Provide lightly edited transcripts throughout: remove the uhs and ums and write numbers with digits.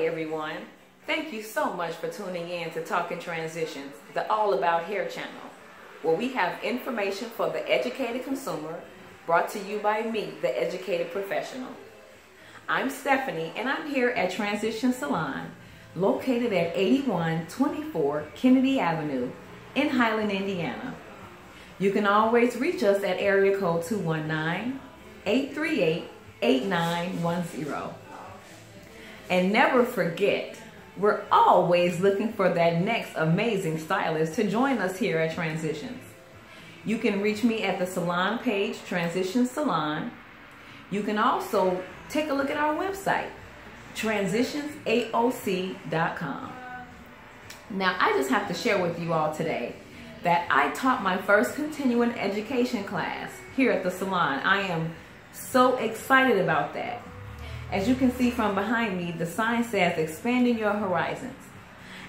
everyone. Thank you so much for tuning in to Talking Transitions, the All About Hair channel, where we have information for the educated consumer, brought to you by me, the educated professional. I'm Stephanie, and I'm here at Transition Salon, located at 8124 Kennedy Avenue in Highland, Indiana. You can always reach us at area code 219-838-8910. And never forget, we're always looking for that next amazing stylist to join us here at Transitions. You can reach me at the salon page, Transition Salon. You can also take a look at our website, transitionsaoc.com. Now, I just have to share with you all today that I taught my first continuing education class here at the salon. I am so excited about that. As you can see from behind me, the sign says expanding your horizons.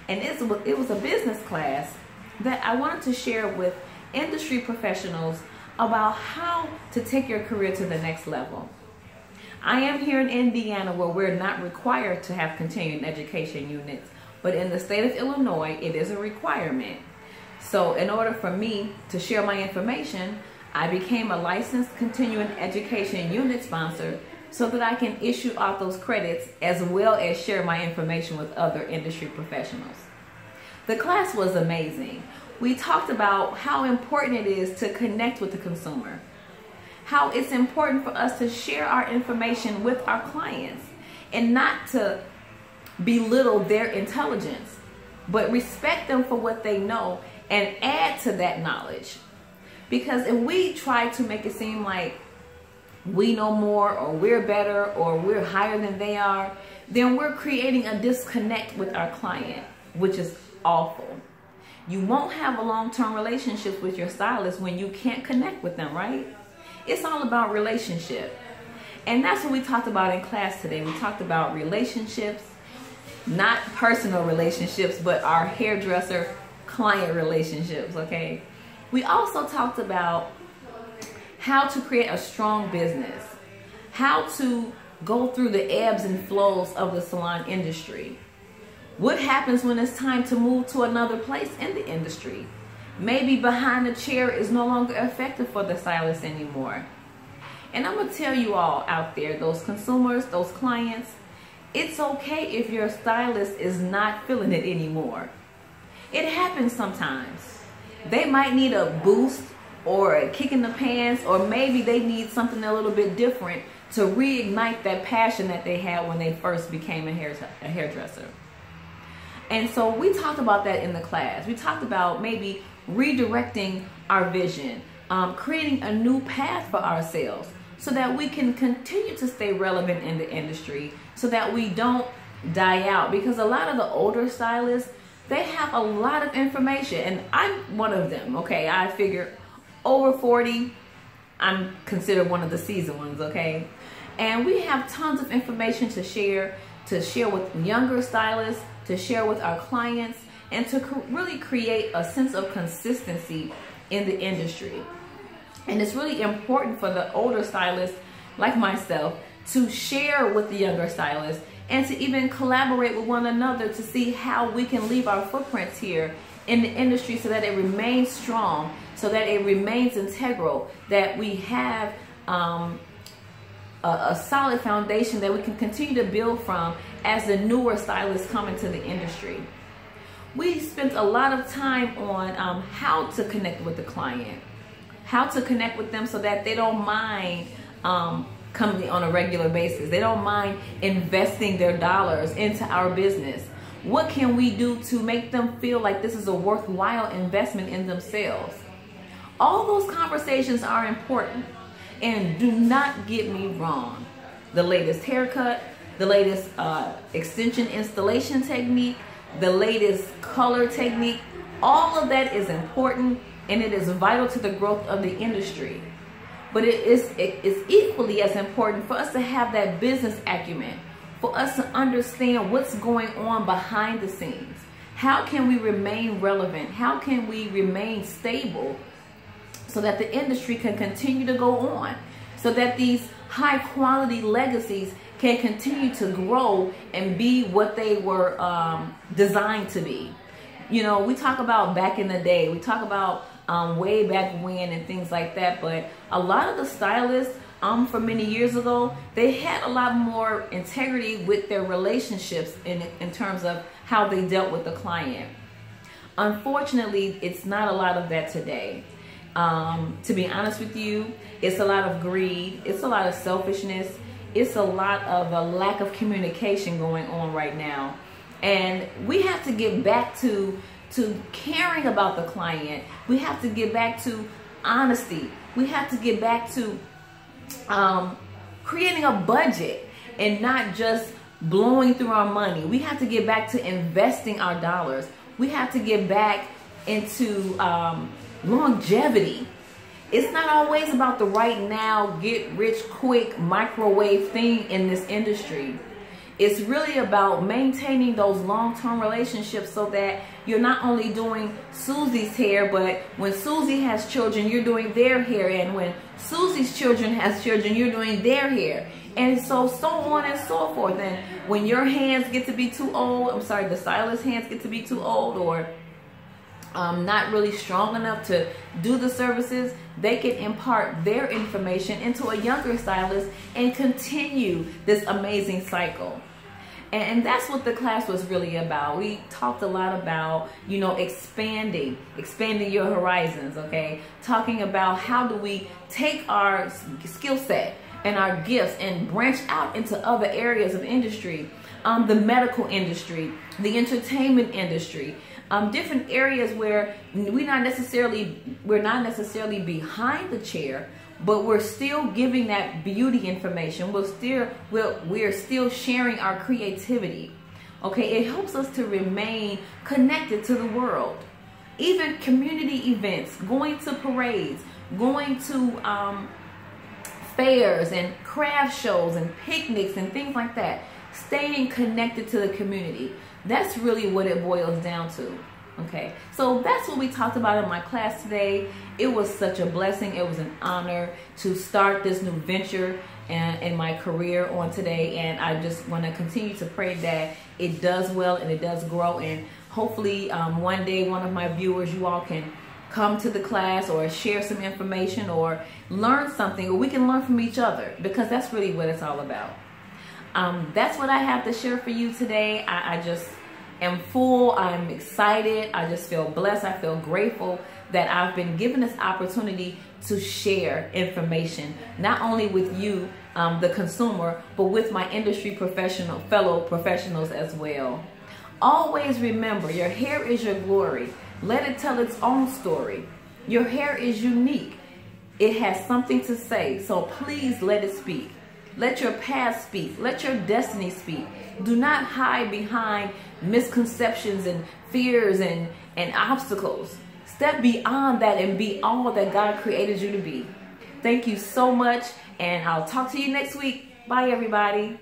And it was a business class that I wanted to share with industry professionals about how to take your career to the next level. I am here in Indiana where we're not required to have continuing education units, but in the state of Illinois, it is a requirement. So in order for me to share my information, I became a licensed continuing education unit sponsor so that I can issue out those credits as well as share my information with other industry professionals. The class was amazing. We talked about how important it is to connect with the consumer, how it's important for us to share our information with our clients and not to belittle their intelligence, but respect them for what they know and add to that knowledge. Because if we try to make it seem like we know more or we're better or we're higher than they are, then we're creating a disconnect with our client, which is awful. You won't have a long-term relationship with your stylist when you can't connect with them, right? It's all about relationship. And that's what we talked about in class today. We talked about relationships, not personal relationships, but our hairdresser-client relationships, okay? We also talked about how to create a strong business, how to go through the ebbs and flows of the salon industry. What happens when it's time to move to another place in the industry? Maybe behind the chair is no longer effective for the stylist anymore. And I'm gonna tell you all out there, those consumers, those clients, it's okay if your stylist is not feeling it anymore. It happens sometimes. They might need a boost or a kick in the pants, or maybe they need something a little bit different to reignite that passion that they had when they first became a hairdresser. And so we talked about that in the class. We talked about maybe redirecting our vision, creating a new path for ourselves so that we can continue to stay relevant in the industry, so that we don't die out. Because a lot of the older stylists, they have a lot of information, and I'm one of them, okay? I figure over 40, I'm considered one of the seasoned ones, okay? And we have tons of information to share with younger stylists, to share with our clients, and to really create a sense of consistency in the industry. And it's really important for the older stylists like myself to share with the younger stylists and to even collaborate with one another to see how we can leave our footprints here in the industry so that it remains strong, so that it remains integral, that we have a solid foundation that we can continue to build from as the newer stylists come into the industry. We spent a lot of time on how to connect with the client, how to connect with them so that they don't mind coming on a regular basis. They don't mind investing their dollars into our business. What can we do to make them feel like this is a worthwhile investment in themselves? All those conversations are important. And do not get me wrong. The latest haircut, the latest extension installation technique, the latest color technique, all of that is important and it is vital to the growth of the industry. But it is equally as important for us to have that business acumen, for us to understand what's going on behind the scenes. How can we remain relevant? How can we remain stable so that the industry can continue to go on, so that these high quality legacies can continue to grow and be what they were designed to be. You know, we talk about back in the day, we talk about way back when and things like that, but a lot of the stylists from many years ago, they had a lot more integrity with their relationships in terms of how they dealt with the client. Unfortunately, it's not a lot of that today. To be honest with you, it's a lot of greed, it's a lot of selfishness, it's a lot of a lack of communication going on right now. And we have to get back to caring about the client. We have to get back to honesty. We have to get back to creating a budget and not just blowing through our money. We have to get back to investing our dollars. We have to get back into longevity. It's not always about the right now, get rich quick microwave thing in this industry. It's really about maintaining those long-term relationships so that you're not only doing Susie's hair, but when Susie has children, you're doing their hair. And when Susie's children has children, you're doing their hair. And so on and so forth. And when your hands get to be too old, the stylist's hands get to be too old or not really strong enough to do the services, they can impart their information into a younger stylist and continue this amazing cycle. And that's what the class was really about. We talked a lot about, you know, expanding your horizons, okay? Talking about how do we take our skill set and our gifts and branch out into other areas of industry, the medical industry, the entertainment industry, different areas where we're not necessarily behind the chair, but we're still giving that beauty information. We're still sharing our creativity. Okay, it helps us to remain connected to the world. Even community events, going to parades, going to fairs and craft shows and picnics and things like that. Staying connected to the community. That's really what it boils down to. Okay, so that's what we talked about in my class today. It was such a blessing. It was an honor to start this new venture in my career on today. And I just want to continue to pray that it does well and it does grow. And hopefully one day one of my viewers, you all can come to the class or share some information or learn something, or we can learn from each other, because that's really what it's all about. That's what I have to share for you today. I just am full. I'm excited. I just feel blessed. I feel grateful that I've been given this opportunity to share information, not only with you, the consumer, but with my industry fellow professionals as well. Always remember, your hair is your glory. Let it tell its own story. Your hair is unique. It has something to say, so please let it speak. Let your past speak. Let your destiny speak. Do not hide behind misconceptions and fears and obstacles. Step beyond that and be all that God created you to be. Thank you so much, and I'll talk to you next week. Bye, everybody.